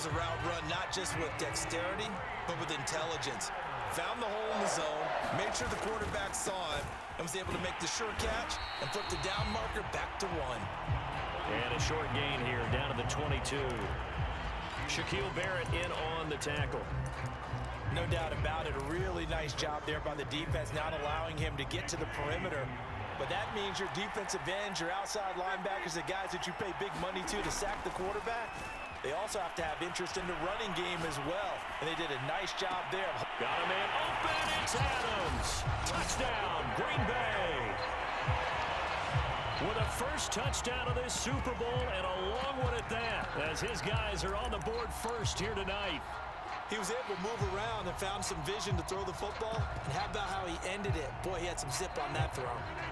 a route run not just with dexterity, but with intelligence. Found the hole in the zone, made sure the quarterback saw him, and was able to make the sure catch and flip the down marker back to 1. And a short gain here, down to the 22. Shaquille Barrett in on the tackle. No doubt about it. A really nice job there by the defense, not allowing him to get to the perimeter. But that means your defensive ends, your outside linebackers, the guys that you pay big money to sack the quarterback, they also have to have interest in the running game as well. And they did a nice job there. Got a man open. It's Adams. Touchdown, Green Bay. With a first touchdown of this Super Bowl, and a long one at that, as his guys are on the board first here tonight. He was able to move around and found some vision to throw the football. And how about how he ended it? Boy, he had some zip on that throw.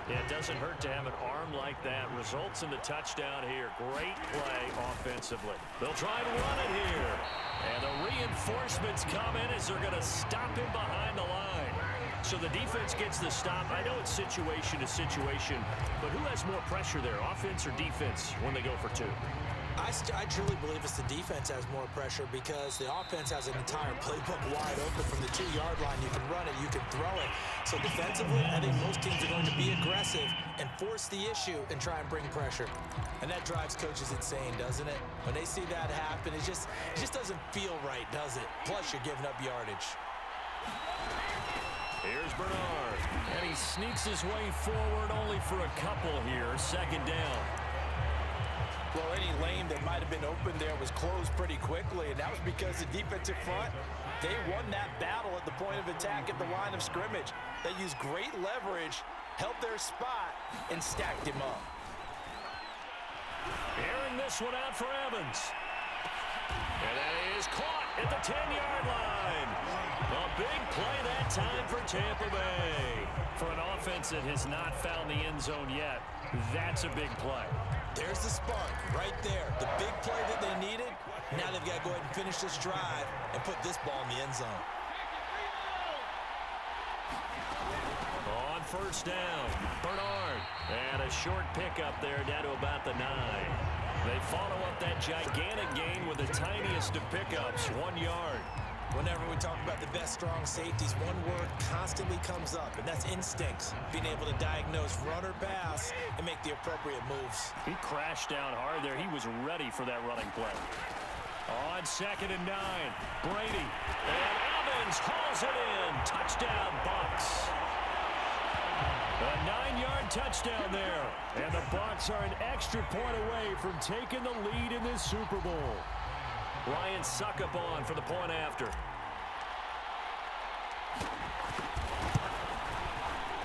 Yeah, it doesn't hurt to have an arm like that. Results in the touchdown here. Great play offensively. They'll try to run it here. And the reinforcements come in as they're going to stop him behind the line. So the defense gets the stop. I know it's situation to situation, but who has more pressure there, offense or defense, when they go for 2? I truly believe it's the defense has more pressure because the offense has an entire playbook wide open from the 2-yard line. You can run it, you can throw it. So defensively, I think most teams are going to be aggressive and force the issue and try and bring pressure. And that drives coaches insane, doesn't it? When they see that happen, it just doesn't feel right, does it? Plus, you're giving up yardage. Here's Bernard, and he sneaks his way forward only for a couple here. Second down. Well, any lane that might have been open there was closed pretty quickly, and that was because the defensive front, they won that battle at the point of attack at the line of scrimmage. They used great leverage, held their spot, and stacked him up. Airing this one out for Evans. And that is caught at the 10-yard line. A big play that time for Tampa Bay. For an offense that has not found the end zone yet, that's a big play. There's the spark right there. The big play that they needed. Now they've got to go ahead and finish this drive and put this ball in the end zone. On first down, Bernard. And a short pickup there down to about the 9. They follow up that gigantic gain with the tiniest of pickups, 1 yard. Whenever we talk about the best strong safeties, one word constantly comes up, and that's instincts. Being able to diagnose run or pass and make the appropriate moves. He crashed down hard there. He was ready for that running play. On 2nd and 9, Brady. And Evans hauls it in. Touchdown, Bucs. A 9-yard touchdown there. And the Bucs are an extra point away from taking the lead in this Super Bowl. Ryan Suckup on for the point after.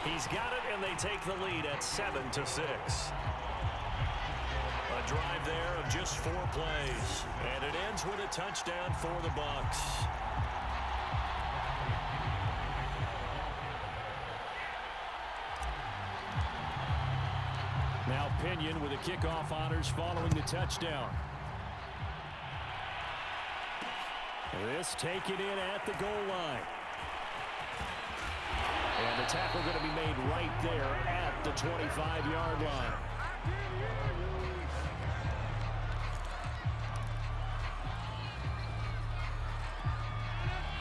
He's got it, and they take the lead at 7-6. A drive there of just 4 plays. And it ends with a touchdown for the Bucs. Now Pinion with the kickoff honors following the touchdown. This taken in at the goal line. And the tackle going to be made right there at the 25-yard line.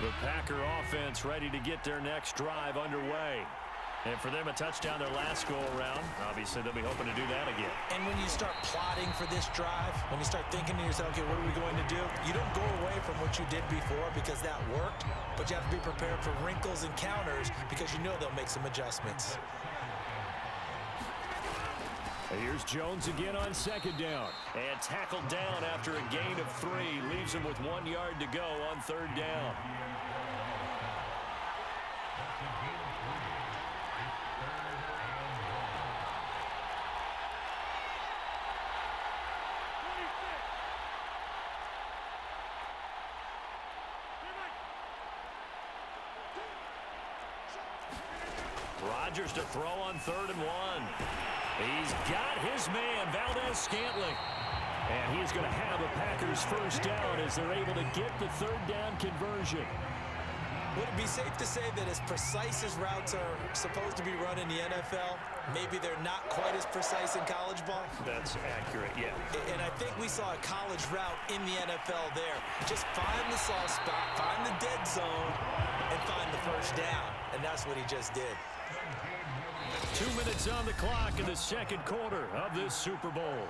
The Packer offense ready to get their next drive underway. And for them, a touchdown their last go-around. Obviously, they'll be hoping to do that again. And when you start plotting for this drive, when you start thinking to yourself, okay, what are we going to do? You don't go away from what you did before because that worked, but you have to be prepared for wrinkles and counters because you know they'll make some adjustments. Here's Jones again on 2nd down. And tackled down after a gain of 3. Leaves him with 1 yard to go on 3rd down. Rodgers to throw on 3rd and 1. He's got his man, Valdez-Scantling. And he is going to have a Packers first down as they're able to get the 3rd down conversion. Would it be safe to say that as precise as routes are supposed to be run in the NFL, maybe they're not quite as precise in college ball? That's accurate, yeah. And I think we saw a college route in the NFL there. Just find the soft spot, find the dead zone, and find the first down. And that's what he just did. 2 minutes on the clock in the second quarter of this Super Bowl.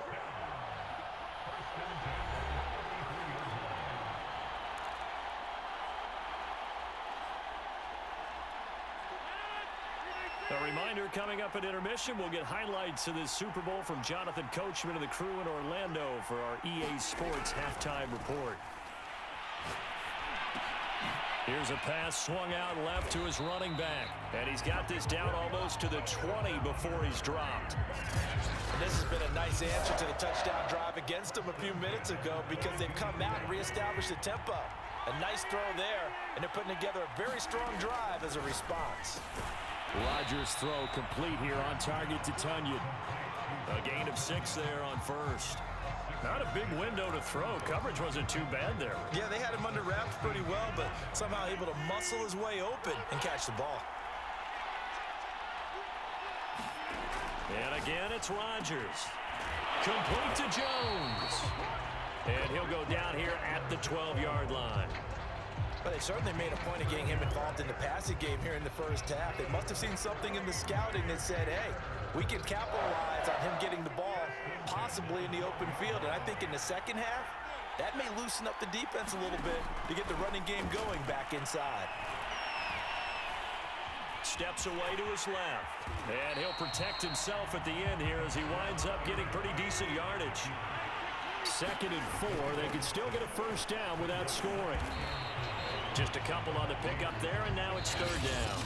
A reminder, coming up at intermission, we'll get highlights of this Super Bowl from Jonathan Coachman and the crew in Orlando for our EA Sports halftime report. Here's a pass swung out left to his running back. And he's got this down almost to the 20 before he's dropped. And this has been a nice answer to the touchdown drive against them a few minutes ago because they've come out and reestablished the tempo. A nice throw there, and they're putting together a very strong drive as a response. Rodgers' throw complete here on target to Tunyon. A gain of 6 there on first. Not a big window to throw. Coverage wasn't too bad there. Yeah, they had him under wraps pretty well, but somehow able to muscle his way open and catch the ball. And again, it's Rodgers. Complete to Jones. And he'll go down here at the 12-yard line. But they certainly made a point of getting him involved in the passing game here in the first half. They must have seen something in the scouting that said, hey, we can capitalize on him getting the ball, possibly in the open field. And I think in the second half, that may loosen up the defense a little bit to get the running game going back inside. Steps away to his left. And he'll protect himself at the end here as he winds up getting pretty decent yardage. 2nd and 4. They could still get a first down without scoring. Just a couple on the pickup there, and now it's 3rd down.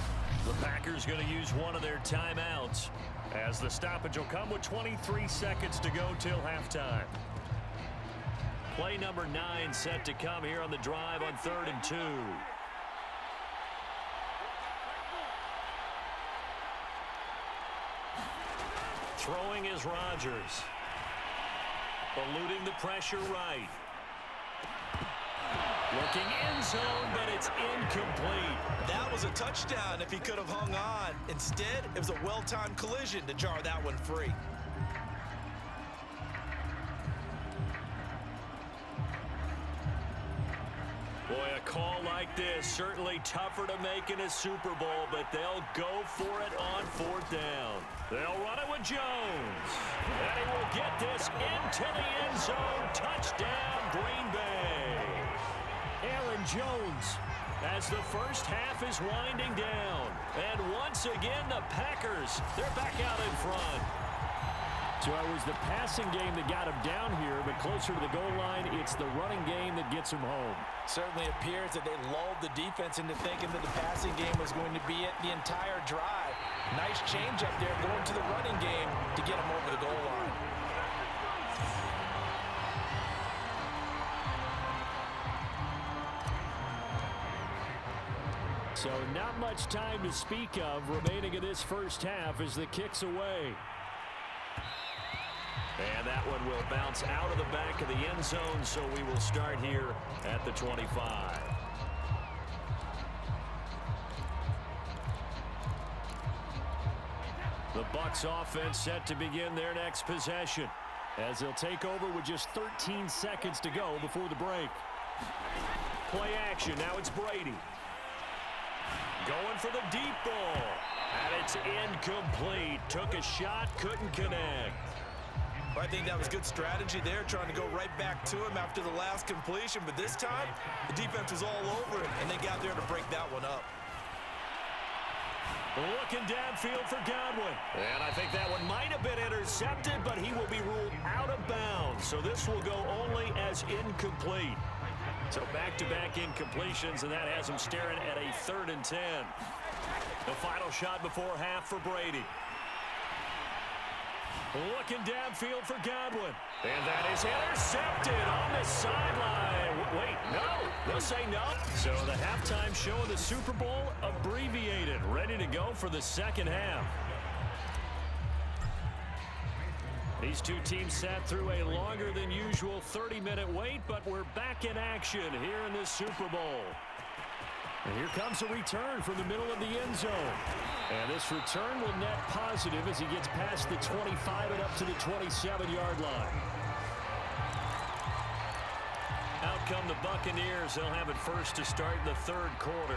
The Packers going to use one of their timeouts as the stoppage will come with 23 seconds to go till halftime. Play number 9 set to come here on the drive on 3rd and 2. Throwing is Rodgers. Eluding the pressure right. Looking end zone, but it's incomplete. That was a touchdown if he could have hung on. Instead, it was a well-timed collision to jar that one free. Boy, a call like this, certainly tougher to make in a Super Bowl, but they'll go for it on 4th down. They'll run it with Jones. And he will get this into the end zone. Touchdown, Green Bay. Aaron Jones as the first half is winding down. And once again, the Packers, they're back out in front. So it was the passing game that got him down here, but closer to the goal line, it's the running game that gets him home. Certainly appears that they lulled the defense into thinking that the passing game was going to be it the entire drive. Nice change up there going to the running game to get him over the goal line. So not much time to speak of remaining in this first half as the kick's away. And that one will bounce out of the back of the end zone, so we will start here at the 25. The Bucs offense set to begin their next possession as they'll take over with just 13 seconds to go before the break. Play action. Now it's Brady. Going for the deep ball. And it's incomplete. Took a shot, couldn't connect. Well, I think that was good strategy there, trying to go right back to him after the last completion. But this time, the defense was all over him, and they got there to break that one up. Looking downfield for Godwin. And I think that one might have been intercepted, but he will be ruled out of bounds. So this will go only as incomplete. So back-to-back incompletions, and that has him staring at a 3rd and 10. The final shot before half for Brady. Looking downfield for Godwin. And that is intercepted on the sideline. Wait, no. They'll say no. So the halftime show of the Super Bowl abbreviated. Ready to go for the second half. These two teams sat through a longer than usual 30-minute wait, but we're back in action here in this Super Bowl. And here comes a return from the middle of the end zone. And this return will net positive as he gets past the 25 and up to the 27-yard line. Out come the Buccaneers. They'll have it first to start in the third quarter.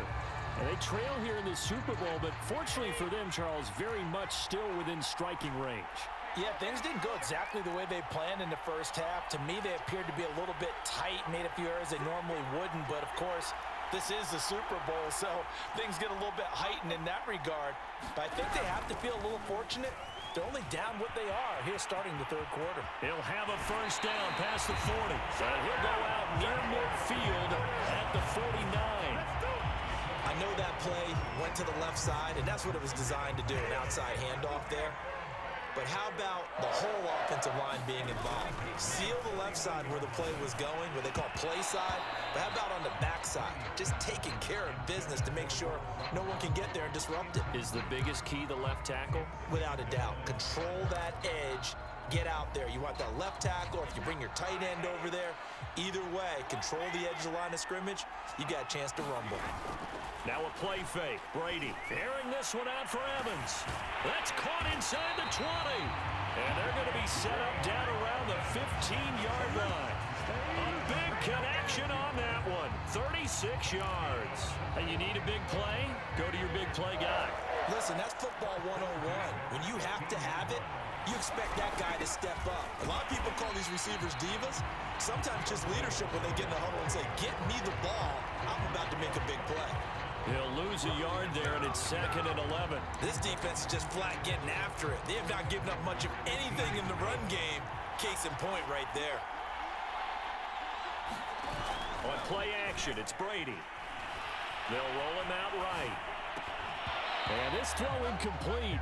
And they trail here in the Super Bowl, but fortunately for them, Charles, very much still within striking range. Yeah, things didn't go exactly the way they planned in the first half. To me, they appeared to be a little bit tight, made a few errors they normally wouldn't. But, of course, this is the Super Bowl, so things get a little bit heightened in that regard. But I think they have to feel a little fortunate. They're only down what they are here starting the third quarter. He'll have a first down past the 40. And he'll go out near midfield at the 49. I know that play went to the left side, and that's what it was designed to do, an outside handoff there. But how about the whole offensive line being involved? Seal the left side where the play was going, what they call play side. But how about on the back side? Just taking care of business to make sure no one can get there and disrupt it. Is the biggest key the left tackle? Without a doubt. Control that edge. Get out there. You want that left tackle. If you bring your tight end over there, either way, control the edge of the line of scrimmage, you got a chance to rumble. Now a play fake. Brady airing this one out for Evans. That's caught inside the 20. And they're going to be set up down around the 15-yard line. A big connection on that one. 36 yards. Hey, you need a big play? Go to your big play guy. Listen, that's football 101. When you have to have it, you expect that guy to step up. A lot of people call these receivers divas. Sometimes just leadership when they get in the huddle and say, get me the ball. I'm about to make a big play. He'll lose a yard there, and it's 2nd and 11. This defense is just flat getting after it. They have not given up much of anything in the run game. Case in point right there. On play action, it's Brady. They'll roll him out right. And this throw incomplete.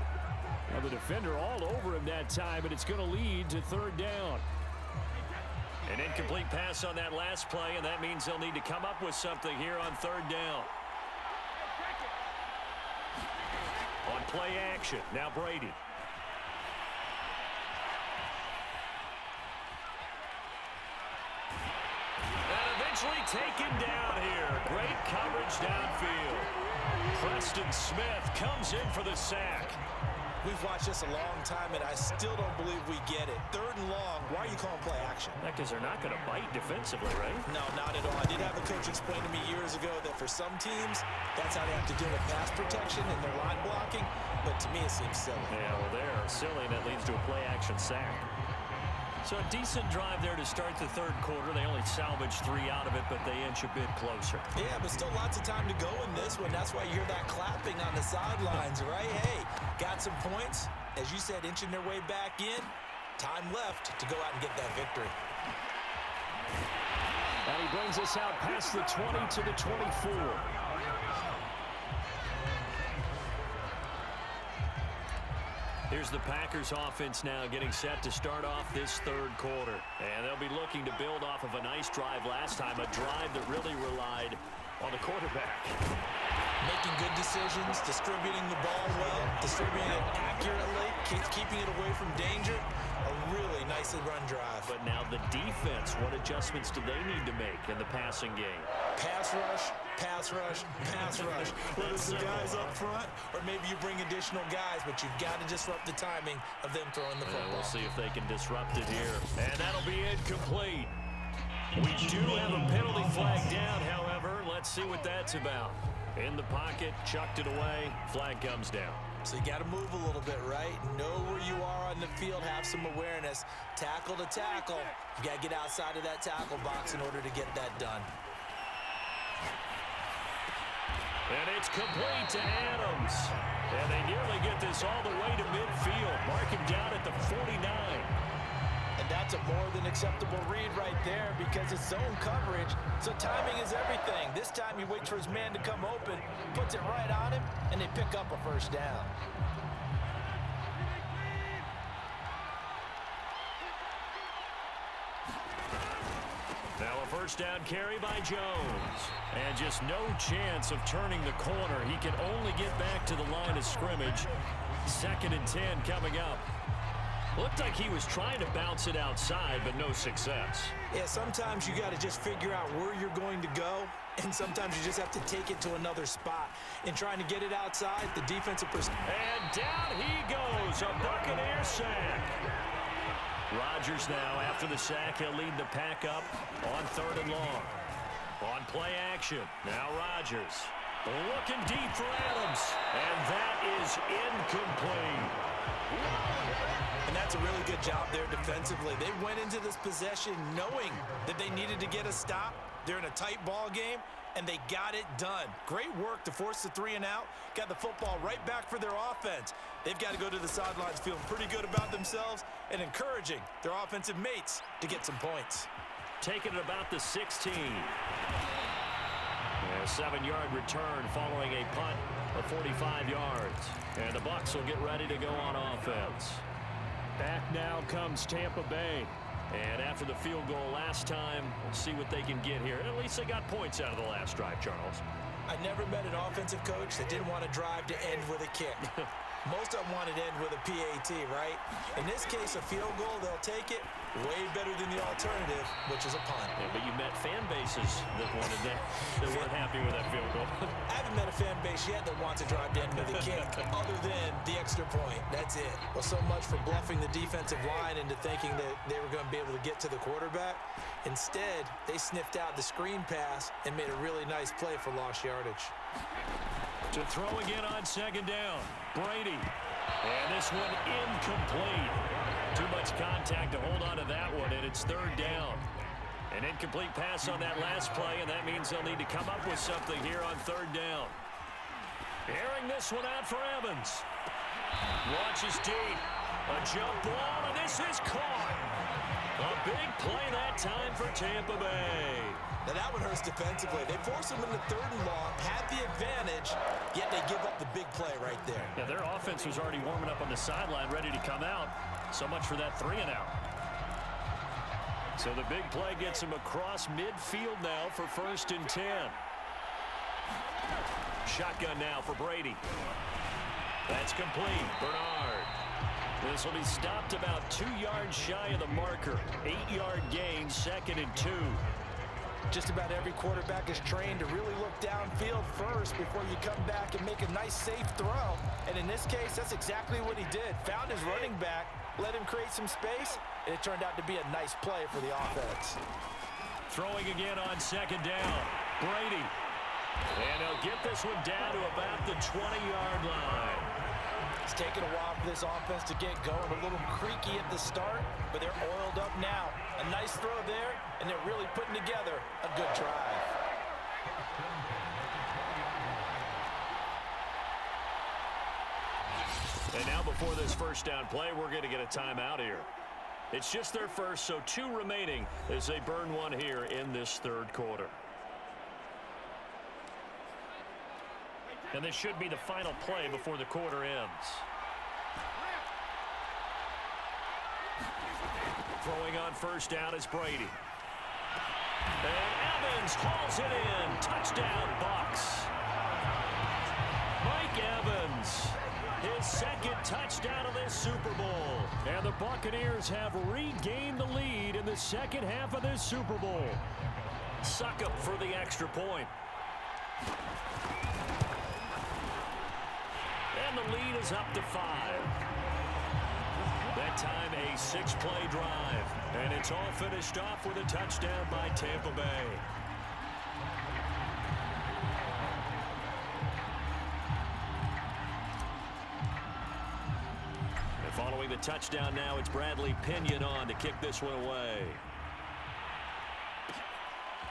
Now the defender all over him that time, and it's going to lead to 3rd down. An incomplete pass on that last play, and that means they'll need to come up with something here on 3rd down. On play action, now Brady. And eventually taken down here. Great coverage downfield. Preston Smith comes in for the sack. We've watched this a long time, and I still don't believe we get it. 3rd and long, why are you calling play action? Because they're not going to bite defensively, right? No, not at all. I did have a coach explain to me years ago that for some teams, that's how they have to deal with pass protection and their line blocking, but to me it seems silly. Yeah, well, they're silly, and that leads to a play action sack. So a decent drive there to start the 3rd quarter. They only salvaged 3 out of it, but they inch a bit closer. Yeah, but still lots of time to go in this one. That's why you hear that clapping on the sidelines, right? Hey, got some points. As you said, inching their way back in. Time left to go out and get that victory. And he brings us out past the 20 to the 24. Here's the Packers offense now getting set to start off this 3rd quarter. And they'll be looking to build off of a nice drive last time, a drive that really relied on the quarterback. Making good decisions, distributing the ball well, distributing it accurately, keeping it away from danger. A really nicely run drive. But now the defense, what adjustments do they need to make in the passing game? Pass rush, pass rush, pass rush. Whether it's the guys up front or maybe you bring additional guys, but you've got to disrupt the timing of them throwing the football. We'll see if they can disrupt it here. And that'll be incomplete. We do have a penalty flag down, however. Let's see what that's about. In the pocket, chucked it away, flag comes down. So you got to move a little bit, right? Know where you are on the field, have some awareness. Tackle to tackle. You got to get outside of that tackle box in order to get that done. And it's complete to Adams. And they nearly get this all the way to midfield. Mark him down at the 49. And that's a more than acceptable read right there because it's zone coverage, so timing is everything. This time he waits for his man to come open, puts it right on him, and they pick up a first down. Now a first down carry by Jones. And just no chance of turning the corner. He can only get back to the line of scrimmage. 2nd and 10 coming up. Looked like he was trying to bounce it outside, but no success. Yeah, sometimes you got to just figure out where you're going to go, and sometimes you just have to take it to another spot. In trying to get it outside, the defensive and down he goes, a Buccaneer sack. Rodgers now, after the sack, he'll lead the pack up on 3rd and long. On play action, now Rodgers. Looking deep for Adams, and that is incomplete. And that's a really good job there defensively. They went into this possession knowing that they needed to get a stop. They're in a tight ball game, and they got it done. Great work to force the 3 and out. Got the football right back for their offense. They've got to go to the sidelines feeling pretty good about themselves and encouraging their offensive mates to get some points. Taking it about the 16. A 7-yard return following a punt of 45 yards. And the Bucs will get ready to go on offense. Back now comes Tampa Bay. And after the field goal last time, we'll see what they can get here. At least they got points out of the last drive, Charles. I never met an offensive coach that didn't want to drive to end with a kick. Most of them wanted to end with a PAT, right? In this case, a field goal, they'll take it. Way better than the alternative, which is a punt. Yeah, but you met fan bases that wanted that, that weren't happy with that field goal. I haven't met a fan base yet that wants to drive to end with a kick, other than the extra point. That's it. Well, so much for bluffing the defensive line into thinking that they were going to be able to get to the quarterback. Instead, they sniffed out the screen pass and made a really nice play for lost yardage. To throw again on 2nd down, Brady. And this one incomplete. Too much contact to hold on to that one, and it's 3rd down. An incomplete pass on that last play, and that means they'll need to come up with something here on 3rd down. Airing this one out for Evans. Launches deep. A jump ball, and this is caught. A big play that time for Tampa Bay. Now that one hurts defensively. They force them into 3rd and long, had the advantage, yet they give up the big play right there. Yeah, their offense was already warming up on the sideline, ready to come out. So much for that 3 and out. So the big play gets him across midfield now for 1st and 10. Shotgun now for Brady. That's complete. Bernard. This will be stopped about 2 yards shy of the marker. 8-yard gain, 2nd and 2. Just about every quarterback is trained to really look downfield first before you come back and make a nice, safe throw. And in this case, that's exactly what he did. Found his running back, let him create some space, and it turned out to be a nice play for the offense. Throwing again on 2nd down. Brady. And he'll get this one down to about the 20-yard line. It's taken a while for this offense to get going. A little creaky at the start, but they're oiled up now. A nice throw there, and they're really putting together a good drive. And now before this 1st down play, we're going to get a timeout here. It's just their first, so 2 remaining as they burn one here in this 3rd quarter. And this should be the final play before the quarter ends. Throwing on 1st down is Brady. And Evans hauls it in. Touchdown, Bucs. Mike Evans, his 2nd touchdown of this Super Bowl. And the Buccaneers have regained the lead in the 2nd half of this Super Bowl. Succop for the extra point. And the lead is up to 5. That time a 6-play drive. And it's all finished off with a touchdown by Tampa Bay. And following the touchdown now, it's Bradley Pinion on to kick this one away.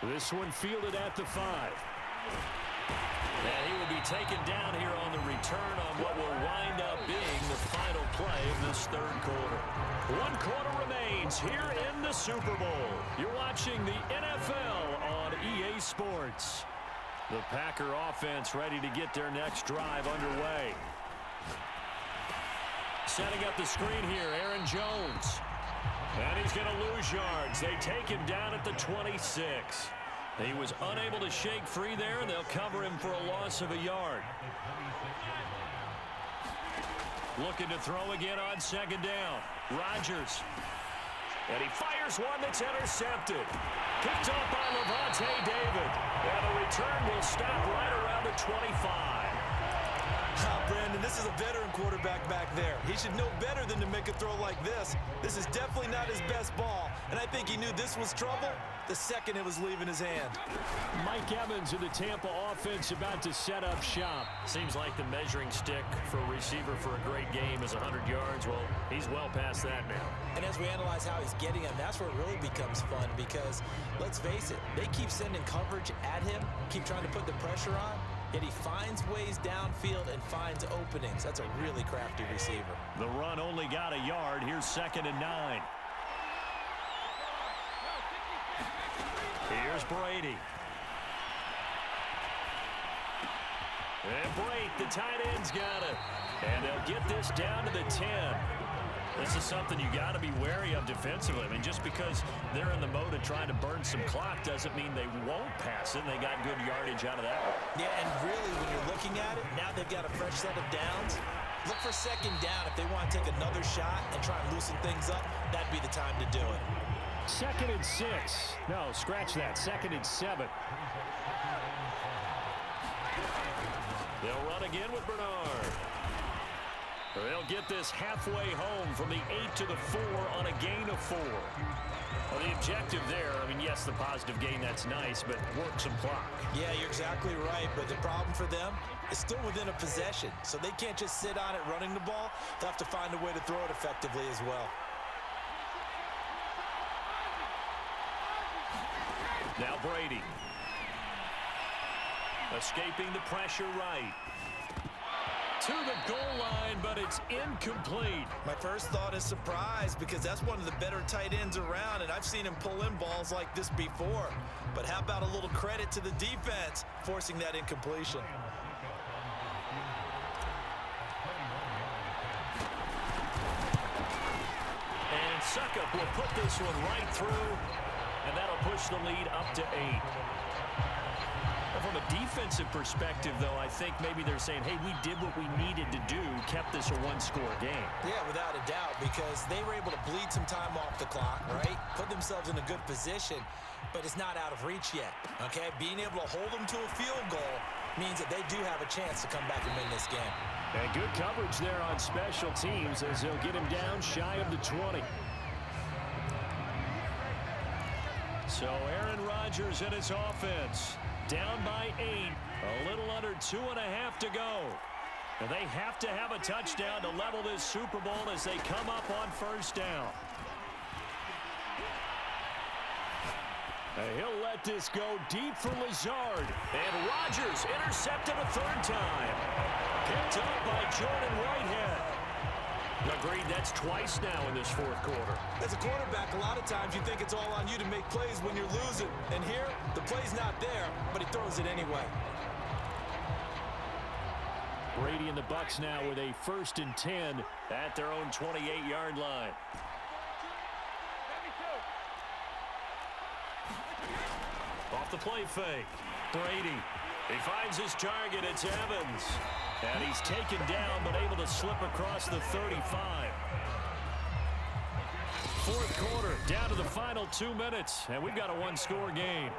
This one fielded at the 5. And he will be taken down here on the return on what will wind up being the final play of this 3rd quarter. 1 quarter remains here in the Super Bowl. You're watching the NFL on EA Sports. The Packer offense ready to get their next drive underway. Setting up the screen here, Aaron Jones. And he's going to lose yards. They take him down at the 26. He was unable to shake free there, and they'll cover him for a loss of a yard. Looking to throw again on second down. Rodgers. And he fires one that's intercepted. Picked up by Levante David. And the return will stop right around the 25. Brandon, this is a veteran quarterback back there. He should know better than to make a throw like this. This is definitely not his best ball, and I think he knew this was trouble the second it was leaving his hand. Mike Evans of the Tampa offense about to set up shop. Seems like the measuring stick for a receiver for a great game is 100 yards. Well, he's well past that now. And as we analyze how he's getting him, that's where it really becomes fun because, let's face it, they keep sending coverage at him, keep trying to put the pressure on, yet he finds ways downfield and finds openings. That's a really crafty receiver. The run only got a yard. Here's 2nd and 9. Here's Brady. And Brate, the tight end's got it. And they'll get this down to the 10. This is something you got to be wary of defensively. I mean, just because they're in the mode of trying to burn some clock doesn't mean they won't pass it. They got good yardage out of that one. Yeah, and really, when you're looking at it, now they've got a fresh set of downs. Look for second down. If they want to take another shot and try and loosen things up, that'd be the time to do it. 2nd and 6. No, scratch that. 2nd and 7. They'll run again with Bernard. They'll get this halfway home from the 8 to the 4 on a gain of 4. Well, the objective there, I mean, yes, the positive gain, that's nice, but work some clock. Yeah, you're exactly right, but the problem for them is still within a possession, so they can't just sit on it running the ball. They'll have to find a way to throw it effectively as well. Now Brady. Escaping the pressure right. To the goal line, but it's incomplete. My first thought is surprise because that's one of the better tight ends around, and I've seen him pull in balls like this before. But how about a little credit to the defense forcing that incompletion? And Suckup will put this one right through, and that'll push the lead up to 8. From a defensive perspective, though, I think maybe they're saying, hey, we did what we needed to do, kept this a one-score game. Yeah, without a doubt, because they were able to bleed some time off the clock, right? Put themselves in a good position, but it's not out of reach yet, okay? Being able to hold them to a field goal means that they do have a chance to come back and win this game. And good coverage there on special teams as they'll get him down shy of the 20. So Aaron Rodgers and his offense down by 8, a little under 2.5 to go. And they have to have a touchdown to level this Super Bowl as they come up on first down. And he'll let this go deep for Lazard. And Rodgers intercepted a 3rd time. Picked up by Jordan Whitehead. Agreed, that's twice now in this 4th quarter. As a quarterback, a lot of times you think it's all on you to make plays when you're losing. And here, the play's not there, but he throws it anyway. Brady and the Bucs now with a 1st and 10 at their own 28-yard line. Off the play fake. Brady. He finds his target. It's Evans. And he's taken down, but able to slip across the 35. 4th quarter, down to the final 2 minutes, and we've got a one-score game.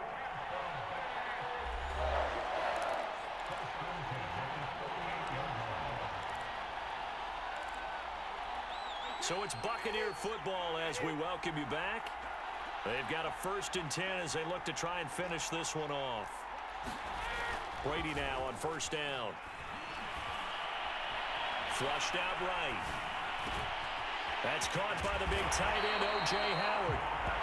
So it's Buccaneer football as we welcome you back. They've got a 1st and 10 as they look to try and finish this one off. Brady now on 1st down. Flushed out right. That's caught by the big tight end, O.J. Howard.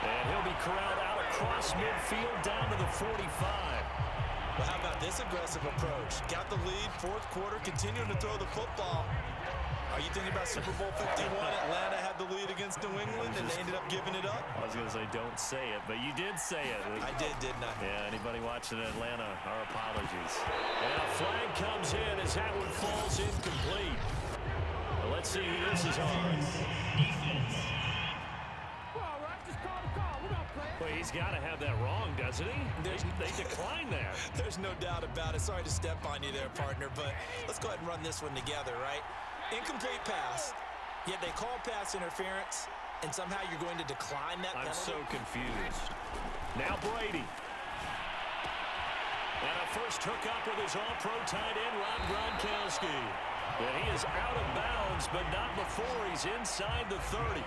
And he'll be corralled out across midfield down to the 45. Well, how about this aggressive approach? Got the lead, 4th quarter, continuing to throw the football. Are you thinking about Super Bowl 51? Atlanta had the lead against New England, and they ended up giving it up? I was going to say, don't say it, but you did say it. I did, didn't I? Yeah, anybody watching Atlanta, our apologies. And a flag comes in as that one falls incomplete. Well, let's see who this is on. Well, he's got to have that wrong, doesn't he? They declined that. There's no doubt about it. Sorry to step on you there, partner, but let's go ahead and run this one together, right? Incomplete pass, yet they call pass interference, and somehow you're going to decline that penalty? I'm so confused. Now Brady. And a first hookup with his all-pro tight end, Rob Gronkowski. And he is out of bounds, but not before he's inside the 30.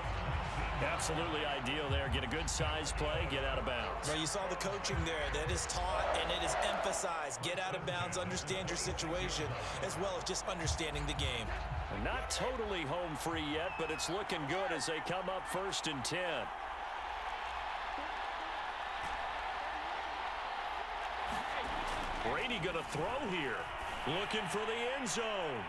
Absolutely ideal there. Get a good size play, get out of bounds. Well, you saw the coaching there. That is taught and it is emphasized. Get out of bounds, understand your situation, as well as just understanding the game. And not totally home free yet, but it's looking good as they come up 1st and 10. Brady going to throw here. Looking for the end zone.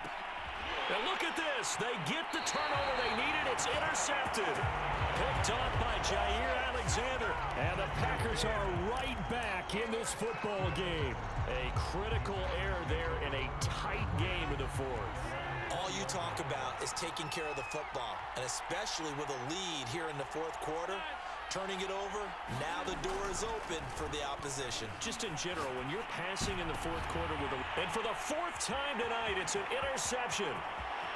And look at this. They get the turnover they needed. It's intercepted. Picked off by Jair Alexander. And the Packers are right back in this football game. A critical error there in a tight game in the 4th. All you talk about is taking care of the football, and especially with a lead here in the 4th quarter. Turning it over, now the door is open for the opposition. Just in general, when you're passing in the 4th quarter with and for the 4th time tonight, it's an interception.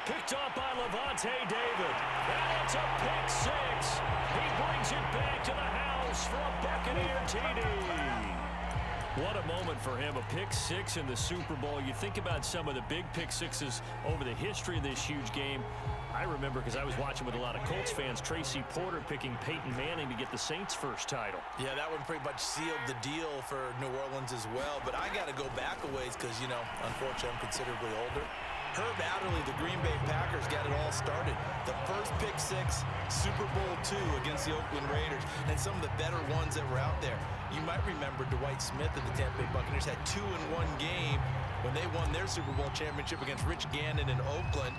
Picked off by Levante David. And it's a pick 6. He brings it back to the house for a Buccaneer TD. What a moment for him, a pick 6 in the Super Bowl. You think about some of the big pick 6s over the history of this huge game. I remember, because I was watching with a lot of Colts fans, Tracy Porter picking Peyton Manning to get the Saints' first title. Yeah, that one pretty much sealed the deal for New Orleans as well. But I got to go back a ways because, you know, unfortunately I'm considerably older. Herb Adderley, the Green Bay Packers, got it all started. The first pick 6, Super Bowl II against the Oakland Raiders, and some of the better ones that were out there. You might remember Dwight Smith of the Tampa Bay Buccaneers had 2 in one game when they won their Super Bowl championship against Rich Gannon in Oakland.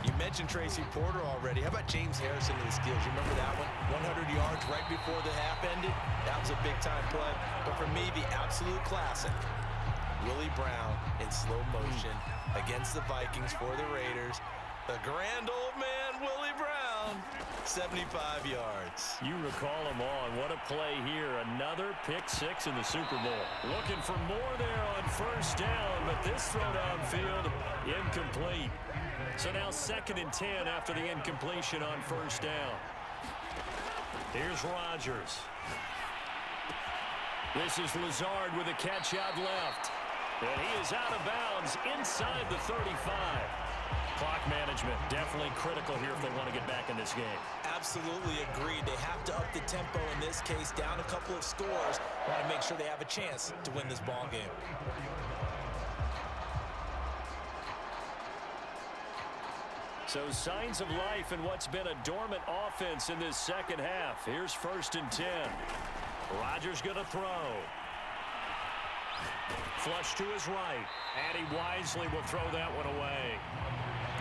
You mentioned Tracy Porter already. How about James Harrison of the Steelers? You remember that one? 100 yards right before the half ended. That was a big-time play. But for me, the absolute classic, Willie Brown in slow motion against the Vikings for the Raiders. The grand old man, Willie Brown, 75 yards. You recall them all. What a play here. Another pick 6 in the Super Bowl. Looking for more there on 1st down, but this throw downfield incomplete. So now 2nd and 10 after the incompletion on 1st down. Here's Rodgers. This is Lazard with a catch out left. And he is out of bounds inside the 35. Clock management definitely critical here if they want to get back in this game. Absolutely agreed. They have to up the tempo in this case, down a couple of scores. Want to make sure they have a chance to win this ball game. So signs of life in what's been a dormant offense in this 2nd half. Here's 1st and 10. Rodgers going to throw. Flush to his right. And he wisely will throw that one away.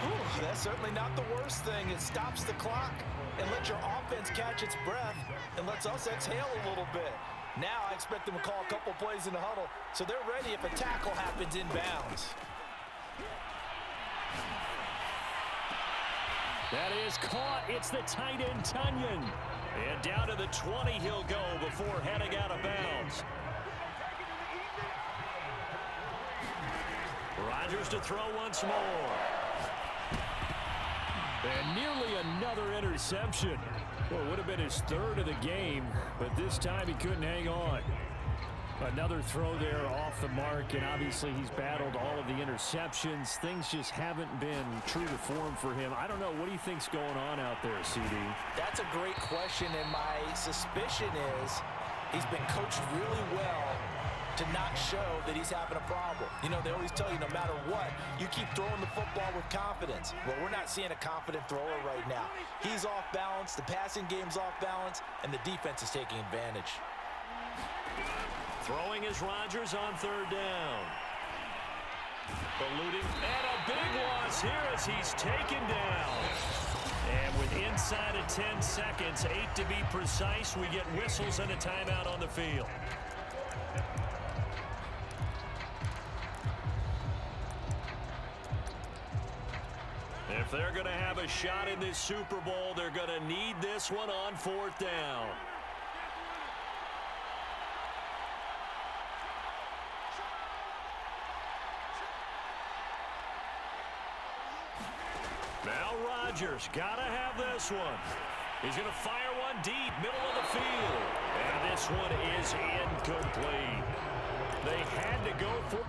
Ooh, that's certainly not the worst thing. It stops the clock and lets your offense catch its breath and lets us exhale a little bit. Now I expect them to call a couple plays in the huddle so they're ready if a tackle happens inbounds. That is caught. It's the tight end, Tunyon. And down to the 20 he'll go before heading out of bounds. Rodgers to throw once more. And nearly another interception. Well, it would have been his 3rd of the game, but this time he couldn't hang on. Another throw there off the mark, and obviously he's battled all of the interceptions. Things just haven't been true to form for him. I don't know. What do you think's going on out there, CD? That's a great question, and my suspicion is he's been coached really well to not show that he's having a problem. You know, they always tell you no matter what, you keep throwing the football with confidence. Well, we're not seeing a confident thrower right now. He's off balance, the passing game's off balance, and the defense is taking advantage. Throwing is Rodgers on 3rd down. Ballooning, and a big loss here as he's taken down. And with inside of 10 seconds, 8 to be precise, we get whistles and a timeout on the field. If they're going to have a shot in this Super Bowl, they're going to need this one on 4th down. Now Rodgers got to have this one. He's going to fire one deep, middle of the field. And this one is incomplete. They had to go for